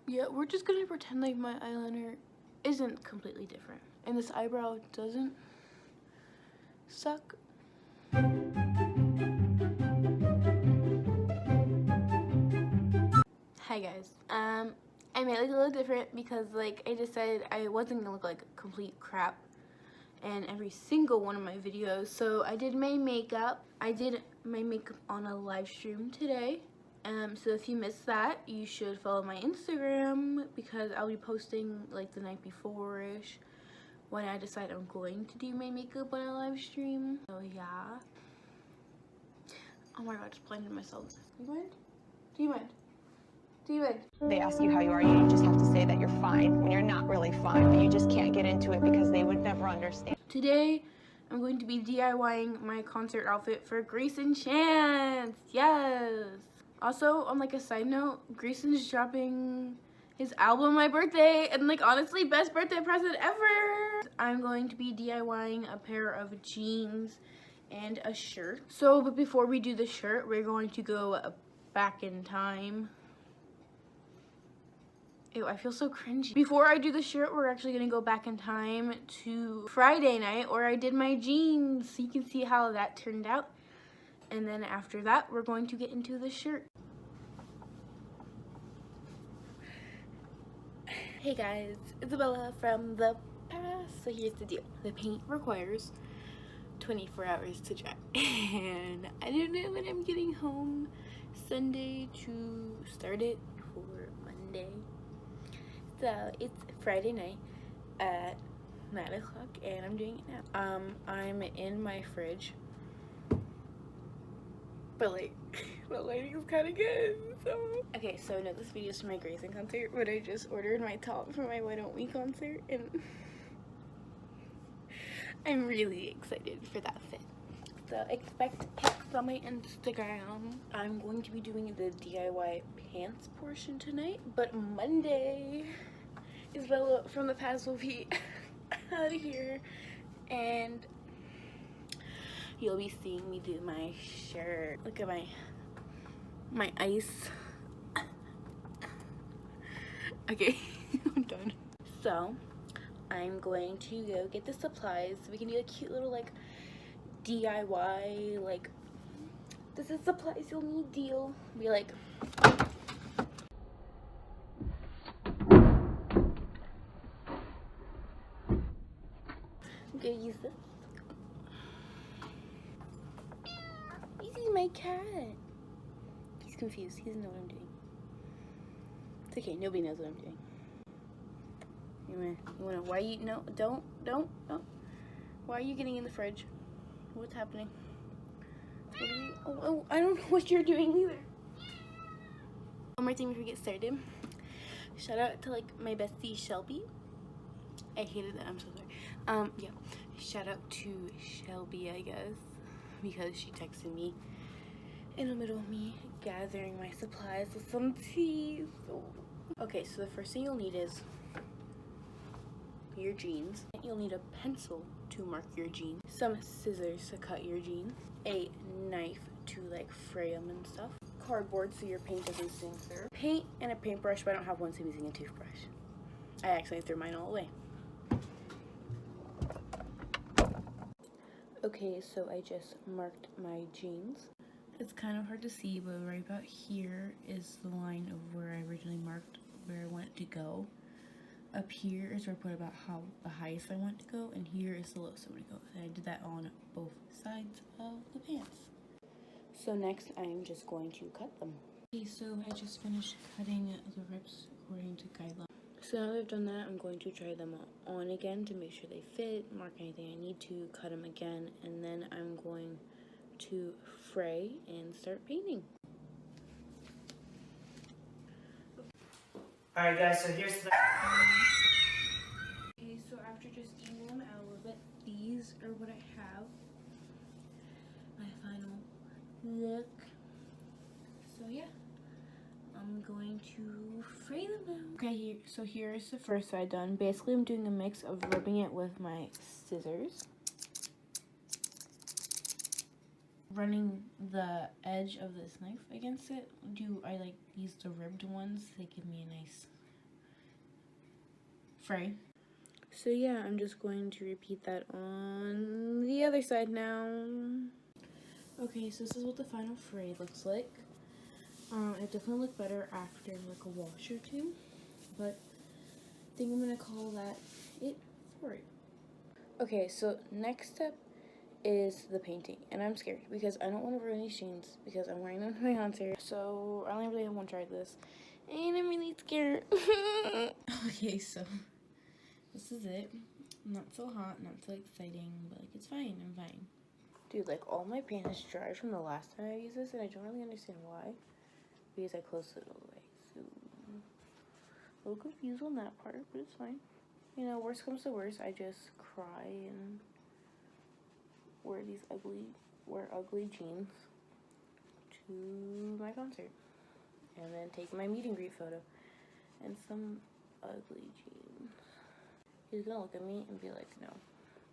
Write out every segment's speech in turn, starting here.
Yeah, we're just gonna pretend like my eyeliner isn't completely different. And this eyebrow doesn't suck. Hi guys. I made it look a little different because like I decided I wasn't gonna look like complete crap in every single one of my videos. So I did my makeup. I did my makeup on a live stream today. So if you missed that, you should follow my Instagram because I'll be posting like the night before-ish when I decide I'm going to do my makeup on a live stream. So yeah. Oh my god, I just blinded myself. Do you mind? Do you mind? Do you mind? They ask you how you are, you just have to say that you're fine when you're not really fine, but you just can't get into it because they would never understand. Today, I'm going to be DIYing my concert outfit for Greyson Chance. Yes. Also, on like a side note, Greyson's dropping his album on my birthday, and like honestly, best birthday present ever. I'm going to be DIYing a pair of jeans and a shirt. So, but before we do the shirt, we're going to go back in time. Ew, I feel so cringy. Before I do the shirt, we're actually gonna go back in time to Friday night where I did my jeans, so you can see how that turned out. And then after that, we're going to get into the shirt. Hey guys, Isabella from the past. So here's the deal. The paint requires 24 hours to dry. And I don't know when I'm getting home Sunday to start it for Monday. So it's Friday night at 9 o'clock and I'm doing it now. I'm in my fridge. But like, the lighting is kind of good, so. Okay, so no, this video is for my Greyson concert, but I just ordered my top for my Why Don't We concert, and I'm really excited for that fit. So expect pics on my Instagram. I'm going to be doing the DIY pants portion tonight, but Monday, Isabella from the past will be out of here, and you'll be seeing me do my shirt. Look at my ice. Okay, I'm done. So, I'm going to go get the supplies so we can do a cute little like DIY, like, this is supplies you'll need deal. Be like, I'm gonna use this. Easy, my cat. He's confused. He doesn't know what I'm doing. It's okay. Nobody knows what I'm doing. You wanna? Why you? No, don't. Why are you getting in the fridge? What's happening? What are you, oh, I don't know what you're doing either. One more thing before we get started. Shout out to like my bestie Shelby. I hated that. I'm so sorry. Yeah. Shout out to Shelby, I guess, because she texted me in the middle of me gathering my supplies with some tea. Okay, so the first thing you'll need is your jeans. You'll need a pencil to mark your jeans, some scissors to cut your jeans, a knife to like fray them and stuff, cardboard so your paint doesn't sink through, paint, and a paintbrush, but I don't have one, so I'm using a toothbrush. I actually threw mine all away. Okay, so I just marked my jeans. It's kind of hard to see, but right about here is the line of where I originally marked where I want it to go. Up here is where I put about how the highest I want to go, and here is the lowest I want to go. And I did that on both sides of the pants. So next, I'm just going to cut them. Okay, so I just finished cutting the rips according to guidelines. So now that I've done that, I'm going to try them on again to make sure they fit, mark anything I need to, cut them again, and then I'm going to fray and start painting. Alright guys, so here's the... Okay, so after just eating them out a little bit, these are what I have. My final look. So yeah, I'm going to fray them now. Okay, so here's the first side done. Basically, I'm doing a mix of rubbing it with my scissors, running the edge of this knife against it. I like these the ribbed ones. They give me a nice fray. So yeah, I'm just going to repeat that on the other side now. Okay, so this is what the final fray looks like. It definitely looked better after like a wash or two, but I think I'm gonna call that it for it. Okay, so next step is the painting, and I'm scared because I don't want to ruin these jeans because I'm wearing them to my concert. So I only really have one try at this, and I'm really scared. Okay, so this is it. Not so hot, not so exciting, but like it's fine. I'm fine. Dude, like all my paint is dry from the last time I used this, and I don't really understand why. Because I closed it all the way, so a little confused on that part, but it's fine. You know, worst comes to worst, I just cry and wear ugly jeans to my concert, and then take my meet and greet photo and some ugly jeans. He's gonna look at me and be like, no.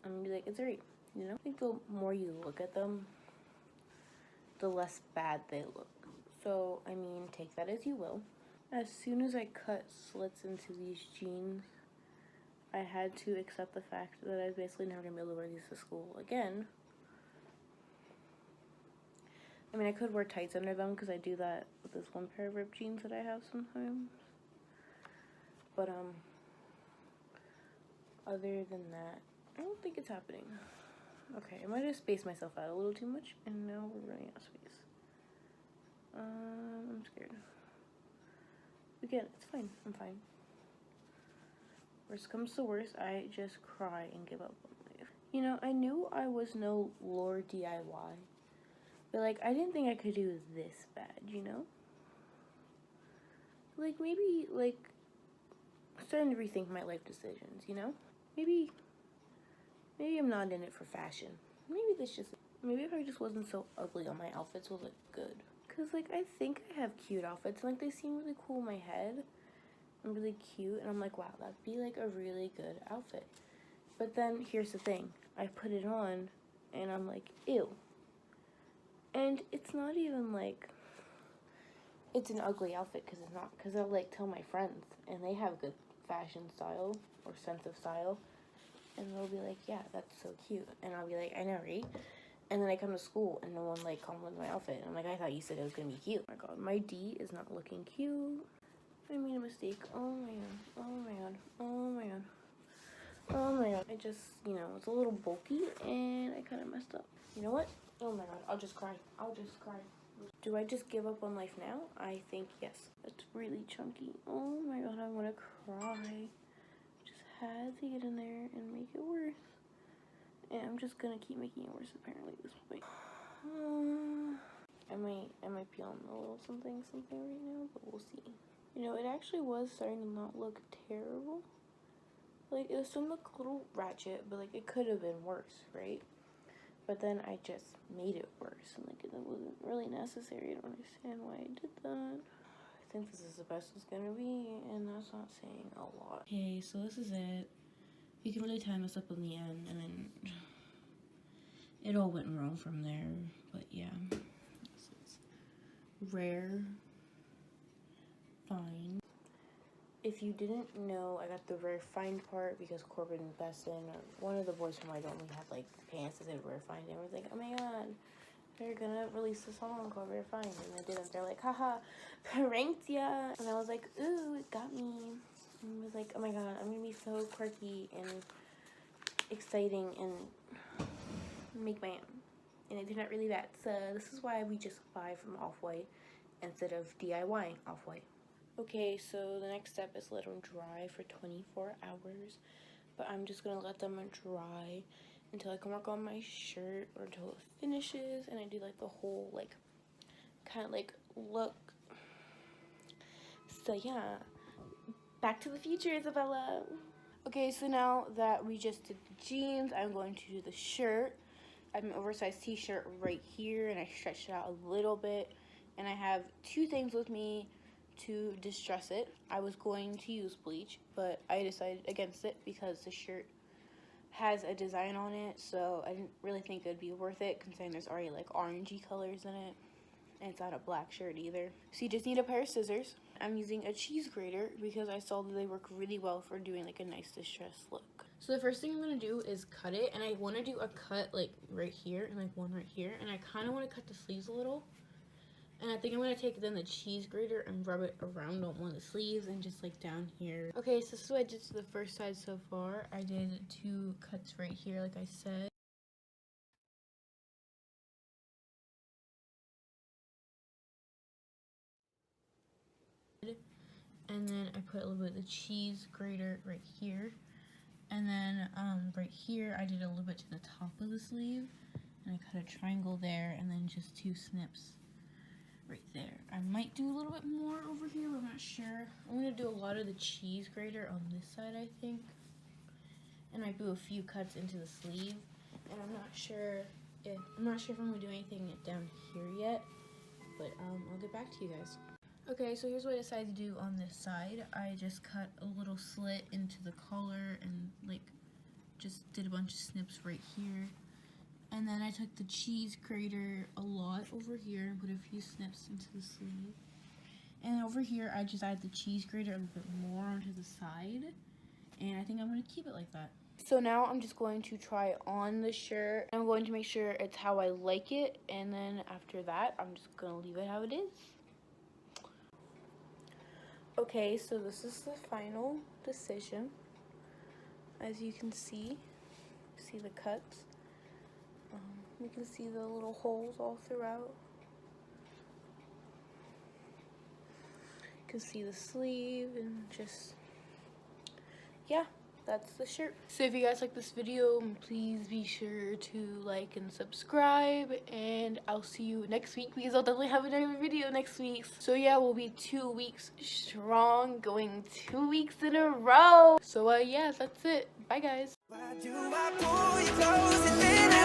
I'm gonna be like, it's alright, you know? I think the more you look at them, the less bad they look. So, I mean, take that as you will. As soon as I cut slits into these jeans, I had to accept the fact that I was basically never gonna be able to wear these to school again. I mean, I could wear tights under them because I do that with this one pair of ripped jeans that I have sometimes. But, other than that, I don't think it's happening. Okay, I might have spaced myself out a little too much, and now we're running out of space. I'm scared. Again, it's fine. I'm fine. Worst comes to worst, I just cry and give up on life. You know, I knew I was no lore DIY, but like, I didn't think I could do this bad, you know? Like, maybe, like, starting to rethink my life decisions, you know? Maybe I'm not in it for fashion. Maybe if I just wasn't so ugly on my outfits would look good. Cause like, I think I have cute outfits, and like, they seem really cool in my head, and really cute, and I'm like, wow, that'd be like a really good outfit. But then, here's the thing, I put it on, and I'm like, ew. And it's not even like, it's an ugly outfit, cause it's not, cause I'll like tell my friends, and they have good fashion style, or sense of style, and they'll be like, yeah, that's so cute, and I'll be like, I know, right? And then I come to school, and no one like compliments my outfit, and I'm like, I thought you said it was gonna be cute. Oh my god, my D is not looking cute. I made a mistake. Oh my god, oh my god, oh my god, oh my god. I just, you know, it's a little bulky, and I kind of messed up. You know what? Oh my god, I'll just cry. Do I just give up on life now? I think yes. It's really chunky. Oh my god, I want to cry. Just had to get in there and make it worse. And I'm just gonna keep making it worse apparently at this point. I might be on a little something right now, but we'll see. You know, it actually was starting to not look terrible. Like, it was starting to look a little ratchet, but like, it could have been worse, right? But then I just made it worse, and like, it wasn't really necessary. I don't understand why I did that. I think this is the best it's gonna be, and that's not saying a lot. Okay, so this is it. You can really tie this up in the end, and then it all went wrong from there. But yeah, this is rare find. If you didn't know, I got the rare find part because Corbin Besson, or one of the boys from White Only, had like pants that said rare find, and I was like, oh my god, they're gonna release a song called Rare Find, and they didn't. They're like, haha, pranked ya, and I was like, ooh, it got me. And I was like, oh my god, I'm gonna be so quirky and exciting and make my own. And it turned out really bad. So this is why we just buy from Off-White instead of DIYing Off-White. Okay, so the next step is let them dry for 24 hours. But I'm just gonna let them dry until I can work on my shirt, or until it finishes, and I do like the whole like kind of like look. So yeah, back to the future, Isabella. Okay, so now that we just did the jeans, I'm going to do the shirt. I have an oversized t-shirt right here, and I stretched it out a little bit, and I have two things with me to distress it. I was going to use bleach, but I decided against it because the shirt has a design on it, so I didn't really think it would be worth it considering there's already like orangey colors in it, and it's not a black shirt either. So you just need a pair of scissors, I'm using a cheese grater because I saw that they work really well for doing like a nice distressed look. So the first thing I'm going to do is cut it, and I want to do a cut like right here and like one right here, and I kind of want to cut the sleeves a little. And I think I'm going to take then the cheese grater and rub it around on one of the sleeves and just like down here. Okay, so this is what I did to the first side so far. I did 2 cuts right here like I said. And then I put a little bit of the cheese grater right here. And then right here I did a little bit to the top of the sleeve. And I cut a triangle there and then just 2 snips right there. I might do a little bit more over here, but I'm not sure. I'm going to do a lot of the cheese grater on this side, I think. And I do a few cuts into the sleeve. And I'm not sure if I'm going to do anything down here yet. But I'll get back to you guys. Okay, so here's what I decided to do on this side. I just cut a little slit into the collar and like just did a bunch of snips right here. And then I took the cheese grater a lot over here and put a few snips into the sleeve. And over here I just added the cheese grater a little bit more onto the side. And I think I'm going to keep it like that. So now I'm just going to try on the shirt. I'm going to make sure it's how I like it. And then after that, I'm just going to leave it how it is. Okay, so this is the final decision. As you can see the cuts. You can see the little holes all throughout. You can see the sleeve and just, yeah, that's the shirt. So if you guys like this video, please be sure to like and subscribe, and I'll see you next week because I'll definitely have another video next week. So yeah, we'll be 2 weeks strong, going 2 weeks in a row. So yeah, that's it. Bye guys. Why do I pull you close and then